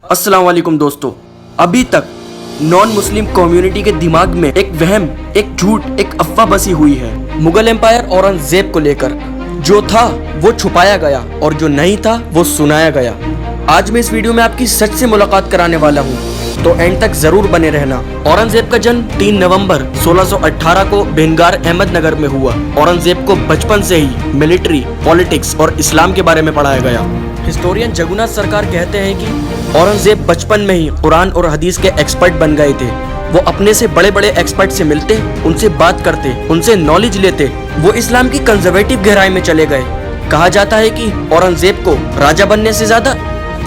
अस्सलाम वालेकुम दोस्तों। अभी तक नॉन मुस्लिम कम्युनिटी के दिमाग में एक वहम, एक झूठ, एक अफवाह बसी हुई है मुगल एम्पायर औरंगजेब को लेकर। जो था वो छुपाया गया और जो नहीं था वो सुनाया गया। आज मैं इस वीडियो में आपकी सच से मुलाकात कराने वाला हूँ, तो एंड तक जरूर बने रहना। औरंगजेब का जन्म 3 नवंबर 1618 को बेंगार अहमदनगर में हुआ। औरंगजेब को बचपन से ही मिलिट्री, पॉलिटिक्स और इस्लाम के बारे में पढ़ाया गया। हिस्टोरियन जगन्नाथ सरकार कहते हैं कि औरंगजेब बचपन में ही कुरान और हदीस के एक्सपर्ट बन गए थे। वो अपने से बड़े बड़े एक्सपर्ट से मिलते, उनसे बात करते, उनसे नॉलेज लेते। वो इस्लाम की कंजर्वेटिव गहराई में चले गए। कहा जाता है कि औरंगजेब को राजा बनने से ज्यादा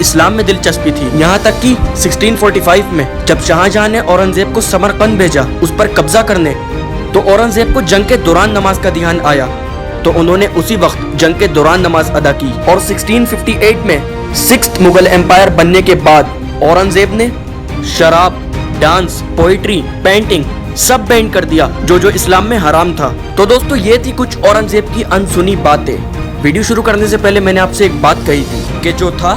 इस्लाम में दिलचस्पी थी। यहाँ तक कि 1645 में जब शाहजहां ने औरंगजेब को समरकंद भेजा उस पर कब्जा करने, तो औरंगजेब को जंग के दौरान नमाज का ध्यान आया, तो उन्होंने उसी वक्त जंग के दौरान नमाज अदा की। और 1658 में 6th मुगल एम्पायर बनने के बाद औरंगजेब ने शराब, डांस, पोइट्री, पेंटिंग सब बैन कर दिया जो इस्लाम में हराम था। तो दोस्तों, ये थी कुछ औरंगजेब की अनसुनी बातें। वीडियो शुरू करने से पहले मैंने आपसे एक बात कही थी कि जो था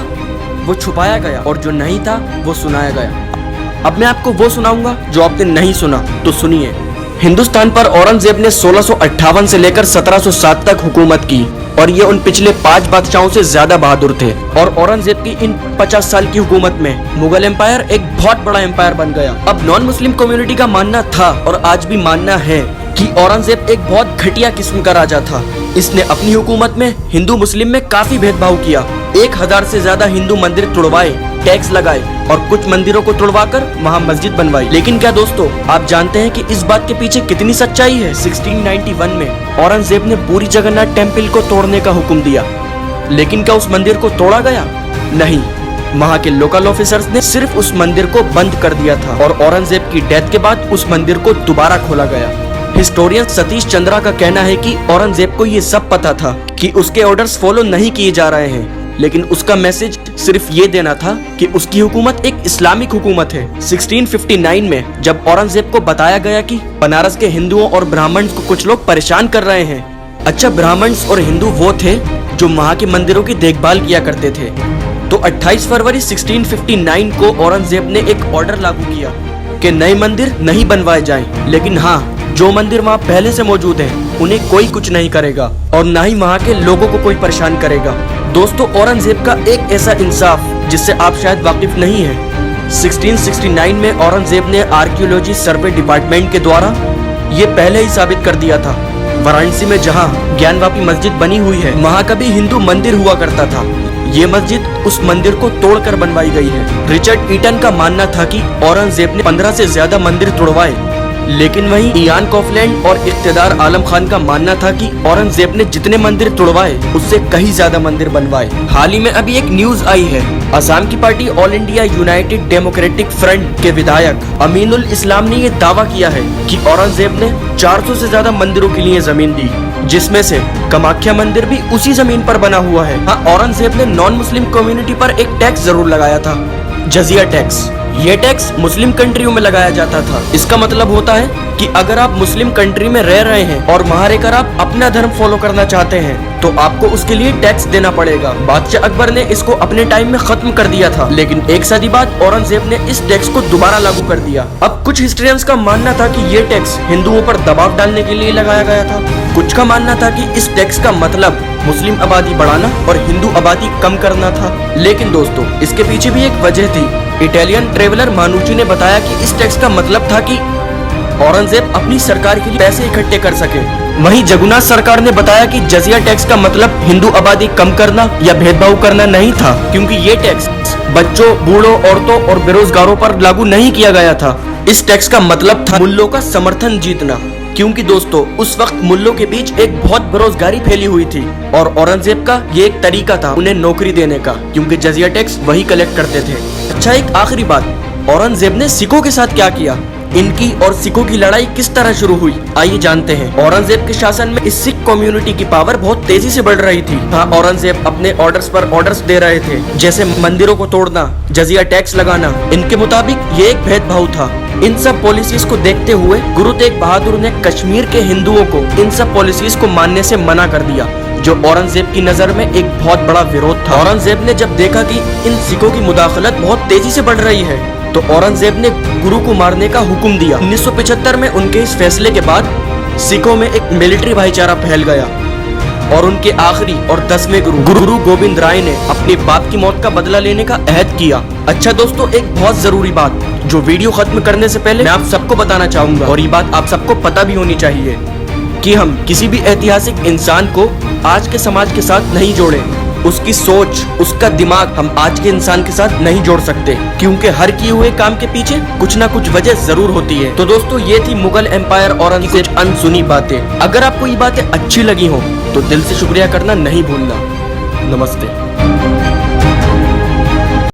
वो छुपाया गया और जो नहीं था वो सुनाया गया। अब मैं आपको वो सुनाऊंगा जो आपने नहीं सुना, तो सुनिए। हिंदुस्तान पर औरंगजेब ने 1658 से लेकर 1707 तक हुकूमत की और ये उन पिछले 5 बादशाहों से ज्यादा बहादुर थे। और औरंगजेब की इन 50 साल की हुकूमत में मुगल एम्पायर एक बहुत बड़ा एम्पायर बन गया। अब नॉन मुस्लिम कम्युनिटी का मानना था और आज भी मानना है कि औरंगजेब एक बहुत घटिया किस्म का राजा था। इसने अपनी हुकूमत में हिंदू मुस्लिम में काफी भेदभाव किया। 1000 से ज्यादा हिंदू मंदिर तुड़वाए, टैक्स लगाए और कुछ मंदिरों को तुड़वाकर वहाँ मस्जिद बनवाई। लेकिन क्या दोस्तों, आप जानते हैं कि इस बात के पीछे कितनी सच्चाई है? 1691 में औरंगजेब ने पूरी जगन्नाथ टेम्पल को तोड़ने का हुक्म दिया, लेकिन क्या उस मंदिर को तोड़ा गया? नहीं, वहाँ के लोकल ऑफिसर्स ने सिर्फ उस मंदिर को बंद कर दिया था और औरंगजेब की डेथ के बाद उस मंदिर को दोबारा खोला गया। हिस्टोरियन सतीश चंद्रा का कहना है कि औरंगजेब को ये सब पता था कि उसके ऑर्डर्स फॉलो नहीं किए जा रहे हैं, लेकिन उसका मैसेज सिर्फ ये देना था कि उसकी हुकूमत एक इस्लामिक हुकूमत है। 1659 में जब औरंगजेब को बताया गया कि बनारस के हिंदुओं और ब्राह्मण्स को कुछ लोग परेशान कर रहे हैं। अच्छा, ब्राह्मण्स और हिंदू वो थे जो वहाँ के मंदिरों की देखभाल किया करते थे। तो 28 फरवरी 1659 को औरंगजेब ने एक ऑर्डर लागू किया कि नए मंदिर नहीं बनवाए जाएं, लेकिन हाँ, जो मंदिर वहाँ पहले से मौजूद हैं उन्हें कोई कुछ नहीं करेगा और ना ही वहाँ के लोगों को कोई परेशान करेगा। दोस्तों, औरंगजेब का एक ऐसा इंसाफ जिससे आप शायद वाकिफ नहीं हैं। 1669 में औरंगजेब ने आर्कियोलॉजी सर्वे डिपार्टमेंट के द्वारा ये पहले ही साबित कर दिया था। वाराणसी में जहाँ ज्ञानवापी मस्जिद बनी हुई है, वहाँ कभी हिंदू मंदिर हुआ करता था। ये मस्जिद उस मंदिर को तोड़कर बनवाई गई है। रिचर्ड ईटन का मानना था कि औरंगजेब ने 15 से ज्यादा मंदिर तोड़वाए, लेकिन वहीं इयान कॉफलैंड और इख्तियार आलम खान का मानना था कि औरंगजेब ने जितने मंदिर तोड़वाए उससे कहीं ज्यादा मंदिर बनवाए। हाल ही में अभी एक न्यूज आई है, असम की party all India United democratic front के विधायक अमीनुल इस्लाम ने ये दावा किया है कि औरंगजेब ने 400 से ज्यादा मंदिरों के लिए जमीन दी, जिसमें से कामाख्या मंदिर भी उसी जमीन पर बना हुआ है। हाँ, औरंगजेब ने नॉन मुस्लिम कम्युनिटी पर एक टैक्स जरूर लगाया था, जजिया टैक्स। ये टैक्स मुस्लिम कंट्रियों में लगाया जाता था। इसका मतलब होता है कि अगर आप मुस्लिम कंट्री में रह रहे हैं और वहाँ रहकर आप अपना धर्म फॉलो करना चाहते हैं, तो आपको उसके लिए टैक्स देना पड़ेगा। बादशाह अकबर ने इसको अपने टाइम में खत्म कर दिया था, लेकिन एक सदी बाद औरंगजेब ने इस टैक्स को दोबारा लागू कर दिया। अब कुछ हिस्ट्रियंस का मानना था कि ये टैक्स हिंदुओं पर दबाव डालने के लिए लगाया गया था। कुछ का मानना था कि इस टैक्स का मतलब मुस्लिम आबादी बढ़ाना और हिंदू आबादी कम करना था। लेकिन दोस्तों, इसके पीछे भी एक वजह थी। इटालियन ट्रेवलर मानुची ने बताया कि इस टैक्स का मतलब था कि औरंगजेब अपनी सरकार के लिए पैसे इकट्ठे कर सके। वहीं जगन्नाथ सरकार ने बताया कि जजिया टैक्स का मतलब हिंदू आबादी कम करना या भेदभाव करना नहीं था, क्योंकि ये टैक्स बच्चों, बूढ़ों, औरतों और बेरोजगारों पर लागू नहीं किया गया था। इस टैक्स का मतलब था मुल्लों का समर्थन जीतना, क्योंकि दोस्तों उस वक्त मुल्लों के बीच एक बहुत बेरोजगारी फैली हुई थी और औरंगजेब का ये एक तरीका था उन्हें नौकरी देने का, क्योंकि जजिया टैक्स वही कलेक्ट करते थे। अच्छा, एक आखिरी बात, औरंगजेब ने सिखों के साथ क्या किया? इनकी और सिखों की लड़ाई किस तरह शुरू हुई, आइए जानते हैं। औरंगजेब के शासन में इस सिख कम्युनिटी की पावर बहुत तेजी से बढ़ रही थी। हाँ, औरंगजेब अपने ऑर्डर्स पर ऑर्डर्स दे रहे थे, जैसे मंदिरों को तोड़ना, जजिया टैक्स लगाना। इनके मुताबिक ये एक भेदभाव था। इन सब पॉलिसीज को देखते हुए गुरु तेग बहादुर ने कश्मीर के हिंदुओं को इन सब पॉलिसीज को मानने से मना कर दिया जो औरंगजेब की नजर में एक बहुत बड़ा विरोध था। औरंगजेब ने जब देखा कि इन सिखों की मुदाखलत बहुत तेजी से बढ़ रही है तो औरंगजेब ने गुरु को मारने का हुक्म दिया। 1975 में उनके इस फैसले के बाद सिखों में एक मिलिट्री भाईचारा फैल गया और उनके आखिरी और 10वें गुरु गोविंद राय ने अपने बाप की मौत का बदला लेने का अहद किया। अच्छा दोस्तों, एक बहुत जरूरी बात जो वीडियो खत्म करने से पहले मैं आप सबको बताना चाहूंगा और ये बात आप सबको पता भी होनी चाहिए कि हम किसी भी ऐतिहासिक इंसान को आज के समाज के साथ नहीं जोड़े। उसकी सोच, उसका दिमाग हम आज के इंसान के साथ नहीं जोड़ सकते, क्योंकि हर किए हुए काम के पीछे कुछ ना कुछ वजह जरूर होती है। तो दोस्तों, ये थी मुगल एम्पायर औरंगजेब की कुछ अनसुनी बातें। अगर आपको ये बातें अच्छी लगी हो तो दिल से शुक्रिया करना नहीं भूलना। नमस्ते।